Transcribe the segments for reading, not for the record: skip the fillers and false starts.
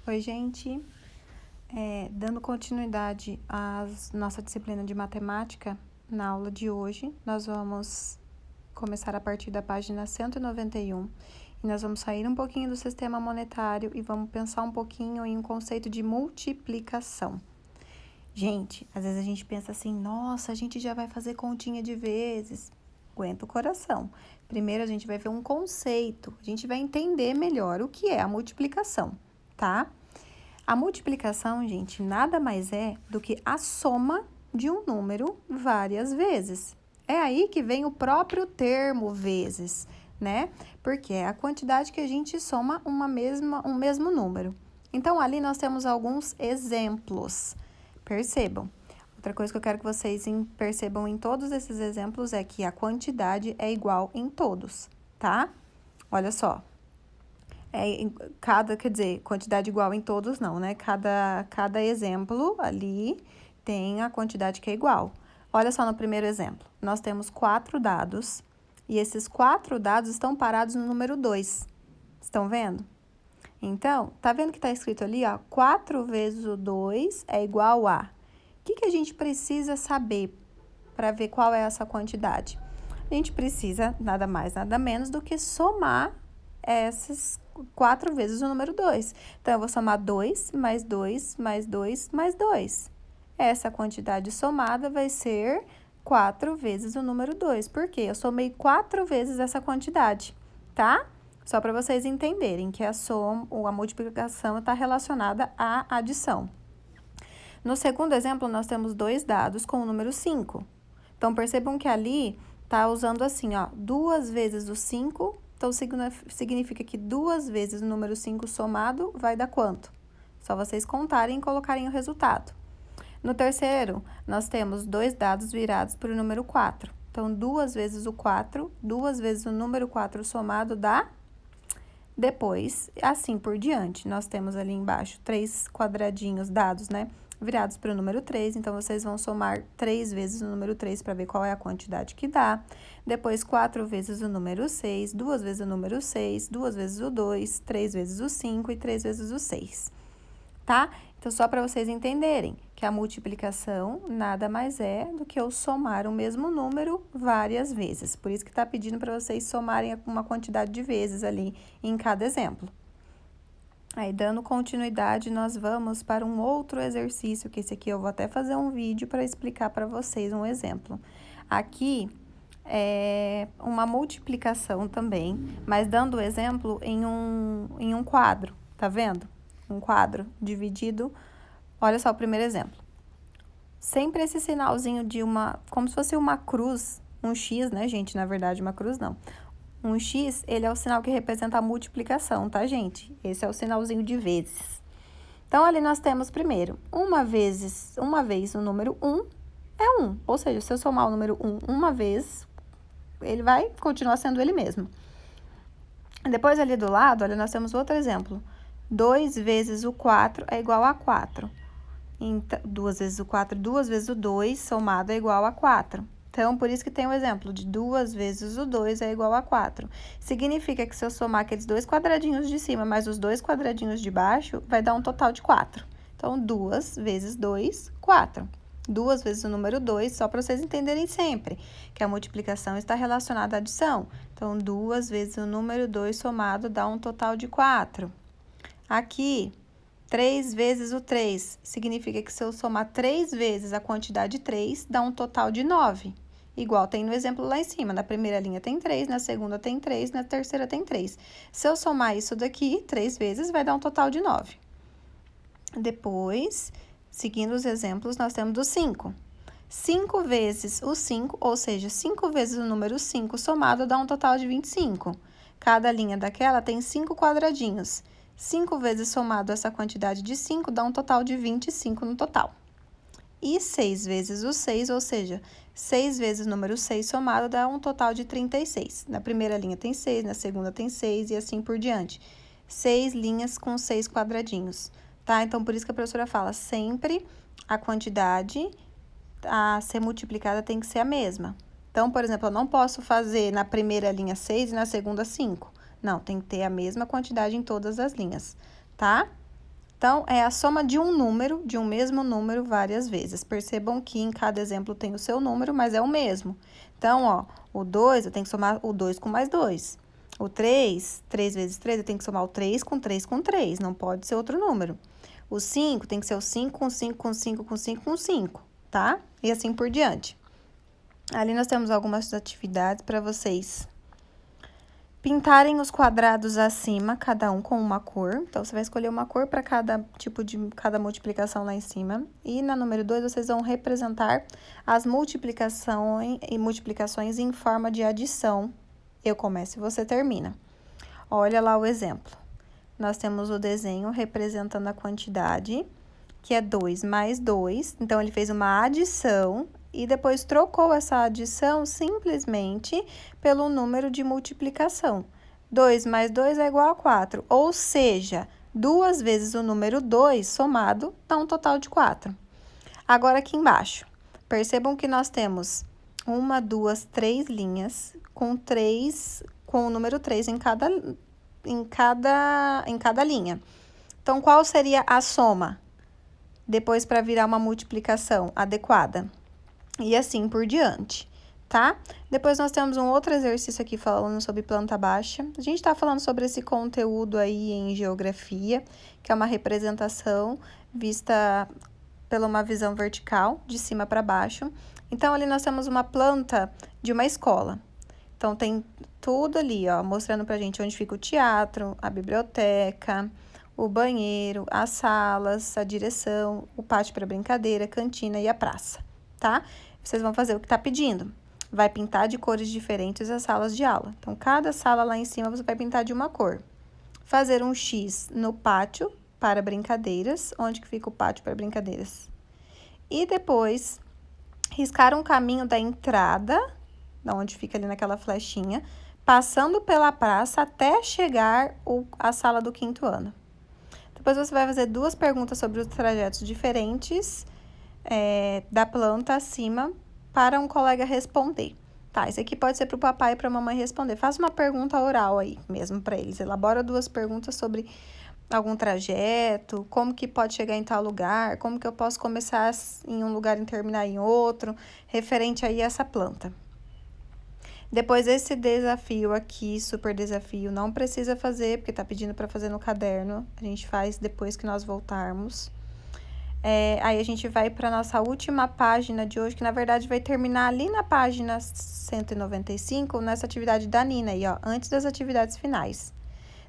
Oi, gente. Dando continuidade à nossa disciplina de matemática, na aula de hoje, nós vamos começar a partir da página 191 e nós vamos sair um pouquinho do sistema monetário e vamos pensar um pouquinho em um conceito de multiplicação. Gente, às vezes a gente pensa assim, nossa, a gente já vai fazer continha de vezes. Aguenta o coração. Primeiro a gente vai ver um conceito, a gente vai entender melhor o que é a multiplicação, tá? A multiplicação, gente, nada mais é do que a soma de um número várias vezes. É aí que vem o próprio termo vezes, né? Porque é a quantidade que a gente soma um mesmo número. Então, ali nós temos alguns exemplos. Percebam. Outra coisa que eu quero que vocês percebam em todos esses exemplos é que a quantidade é igual em todos, tá? Olha só. Quer dizer, quantidade igual em todos não, né? Cada exemplo ali tem a quantidade que é igual. Olha só no primeiro exemplo. Nós temos 4 dados e esses 4 dados estão parados no número 2. Estão vendo? Então, tá vendo que tá escrito ali, ó? 4 vezes o 2 é igual a... O que a gente precisa saber para ver qual é essa quantidade? A gente precisa nada mais, nada menos do que somar essas 4 vezes o número 2. Então, eu vou somar 2 mais 2 mais 2 mais 2. Essa quantidade somada vai ser 4 vezes o número 2. Por quê? Eu somei 4 vezes essa quantidade, tá? Só para vocês entenderem que a soma ou a multiplicação está relacionada à adição. No segundo exemplo, nós temos 2 dados com o número 5. Então, percebam que ali está usando assim, ó, 2 vezes o 5. Então, significa que 2 vezes o número 5 somado vai dar quanto? Só vocês contarem e colocarem o resultado. No terceiro, nós temos 2 dados virados para o número 4. Então, 2 vezes o 4, 2 vezes o número 4 somado dá... Depois, assim por diante, nós temos ali embaixo 3 quadradinhos dados, né? Virados para o número 3, então vocês vão somar 3 vezes o número 3 para ver qual é a quantidade que dá. Depois, 4 vezes o número 6, 2 vezes o número 6, 2 vezes o 2, 3 vezes o 5 e 3 vezes o 6, tá? Então, só para vocês entenderem que a multiplicação nada mais é do que eu somar o mesmo número várias vezes. Por isso que está pedindo para vocês somarem uma quantidade de vezes ali em cada exemplo. Aí, dando continuidade, nós vamos para um outro exercício, que esse aqui eu vou até fazer um vídeo para explicar para vocês um exemplo. Aqui é uma multiplicação também, mas dando o exemplo em um quadro, tá vendo? Um quadro dividido. Olha só o primeiro exemplo. Sempre esse sinalzinho de como se fosse uma cruz, um X, né, gente? Na verdade, uma cruz não. Um X, ele é o sinal que representa a multiplicação, tá, gente? Esse é o sinalzinho de vezes. Então, ali nós temos primeiro, uma vez o número 1 é 1. Ou seja, se eu somar o número 1 uma vez, ele vai continuar sendo ele mesmo. Depois, ali do lado, olha, nós temos outro exemplo. 2 vezes o 4 é igual a 4. Então, 2 vezes o 4, 2 vezes o 2 somado é igual a 4. Então, por isso que tem o exemplo de 2 vezes o 2 é igual a 4. Significa que se eu somar aqueles 2 quadradinhos de cima mais os 2 quadradinhos de baixo, vai dar um total de 4. Então, 2 vezes 2, 4. 2 vezes o número 2, só para vocês entenderem sempre, que a multiplicação está relacionada à adição. Então, 2 vezes o número 2 somado dá um total de 4. Aqui, 3 vezes o 3, significa que se eu somar 3 vezes a quantidade 3, dá um total de 9. Igual tem no exemplo lá em cima, na primeira linha tem 3, na segunda tem 3, na terceira tem 3. Se eu somar isso daqui, 3 vezes, vai dar um total de 9. Depois, seguindo os exemplos, nós temos o 5. 5 vezes o 5, ou seja, 5 vezes o número 5 somado dá um total de 25. Cada linha daquela tem 5 quadradinhos. 5 vezes somado essa quantidade de 5 dá um total de 25 no total. E 6 vezes o 6, ou seja, 6 vezes o número 6 somado dá um total de 36. Na primeira linha tem 6, na segunda tem 6 e assim por diante. 6 linhas com 6 quadradinhos, tá? Então, por isso que a professora fala, sempre a quantidade a ser multiplicada tem que ser a mesma. Então, por exemplo, eu não posso fazer na primeira linha 6 e na segunda 5. Não, tem que ter a mesma quantidade em todas as linhas, tá? Então, é a soma de um número, de um mesmo número, várias vezes. Percebam que em cada exemplo tem o seu número, mas é o mesmo. Então, ó, o 2, eu tenho que somar o 2 com mais 2. O 3, 3 vezes 3, eu tenho que somar o 3 com 3 com 3, não pode ser outro número. O 5 tem que ser o 5 com 5 com 5 com 5 com 5, tá? E assim por diante. Ali nós temos algumas atividades para vocês pintarem os quadrados acima, cada um com uma cor. Então, você vai escolher uma cor para cada tipo de cada multiplicação lá em cima. E na número 2, vocês vão representar as multiplicações em forma de adição. Eu começo e você termina. Olha lá o exemplo. Nós temos o desenho representando a quantidade, que é 2 mais 2. Então, ele fez uma adição e depois trocou essa adição simplesmente pelo número de multiplicação. 2 mais 2 é igual a 4, ou seja, 2 vezes o número 2 somado dá um total de 4. Agora, aqui embaixo, percebam que nós temos 1, 2, 3 linhas com o número 3 em cada linha. Então, qual seria a soma? Depois, para virar uma multiplicação adequada. E assim por diante, tá? Depois, nós temos um outro exercício aqui falando sobre planta baixa. A gente tá falando sobre esse conteúdo aí em geografia, que é uma representação vista pela uma visão vertical, de cima para baixo. Então, ali nós temos uma planta de uma escola. Então, tem tudo ali, ó, mostrando pra gente onde fica o teatro, a biblioteca, o banheiro, as salas, a direção, o pátio para brincadeira, a cantina e a praça, tá? Vocês vão fazer o que tá pedindo. Vai pintar de cores diferentes as salas de aula. Então, cada sala lá em cima você vai pintar de uma cor. Fazer um X no pátio para brincadeiras, onde que fica o pátio para brincadeiras. E depois, riscar um caminho da entrada, da onde fica ali naquela flechinha, passando pela praça até chegar à sala do 5º ano. Depois, você vai fazer 2 perguntas sobre os trajetos diferentes da planta acima para um colega responder. Tá, esse aqui pode ser para o papai e para a mamãe responder. Faça uma pergunta oral aí mesmo para eles. Elabora 2 perguntas sobre algum trajeto, como que pode chegar em tal lugar, como que eu posso começar em um lugar e terminar em outro, referente aí a essa planta. Depois, esse desafio aqui, super desafio, não precisa fazer, porque tá pedindo para fazer no caderno. A gente faz depois que nós voltarmos. Aí, a gente vai para nossa última página de hoje, que na verdade vai terminar ali na página 195, nessa atividade da Nina aí, ó, antes das atividades finais.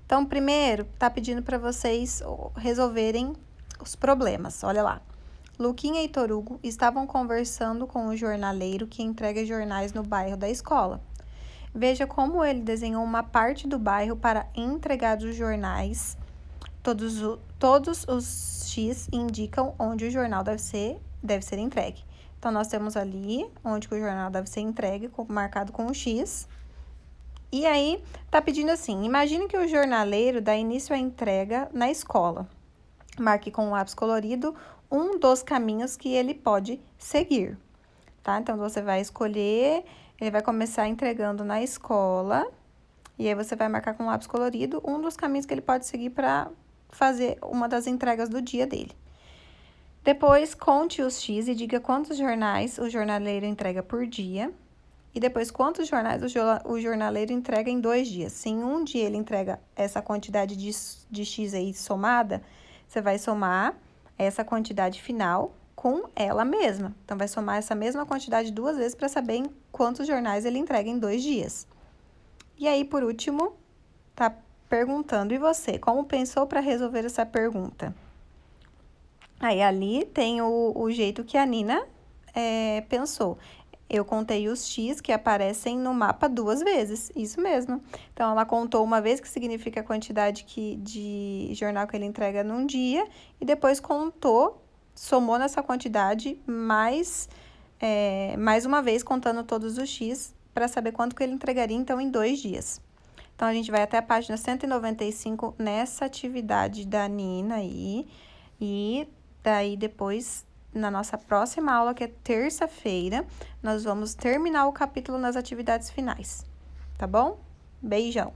Então, primeiro, tá pedindo para vocês resolverem os problemas, olha lá. Luquinha e Torugo estavam conversando com o jornaleiro que entrega jornais no bairro da escola. Veja como ele desenhou uma parte do bairro para entregar os jornais. Todos os X indicam onde o jornal deve ser entregue. Então, nós temos ali onde o jornal deve ser entregue, marcado com o X. E aí, tá pedindo assim, imagine que o jornaleiro dá início à entrega na escola. Marque com um lápis colorido um dos caminhos que ele pode seguir, tá? Então, você vai escolher, ele vai começar entregando na escola, e aí você vai marcar com um lápis colorido um dos caminhos que ele pode seguir para fazer uma das entregas do dia dele. Depois, conte os X e diga quantos jornais o jornaleiro entrega por dia. E depois, quantos jornais o jornaleiro entrega em 2 dias. Se em um dia ele entrega essa quantidade de X aí somada, você vai somar essa quantidade final com ela mesma. Então, vai somar essa mesma quantidade 2 vezes para saber em quantos jornais ele entrega em 2 dias. E aí, por último, tá perguntando, e você, como pensou para resolver essa pergunta? Aí, ali tem o jeito que a Nina pensou. Eu contei os X que aparecem no mapa 2 vezes, isso mesmo. Então, ela contou uma vez, que significa a quantidade de jornal que ele entrega num dia, e depois somou nessa quantidade mais uma vez, contando todos os X, para saber quanto que ele entregaria, então, em 2 dias. Então, a gente vai até a página 195 nessa atividade da Nina aí, e daí depois, na nossa próxima aula, que é terça-feira, nós vamos terminar o capítulo nas atividades finais, tá bom? Beijão!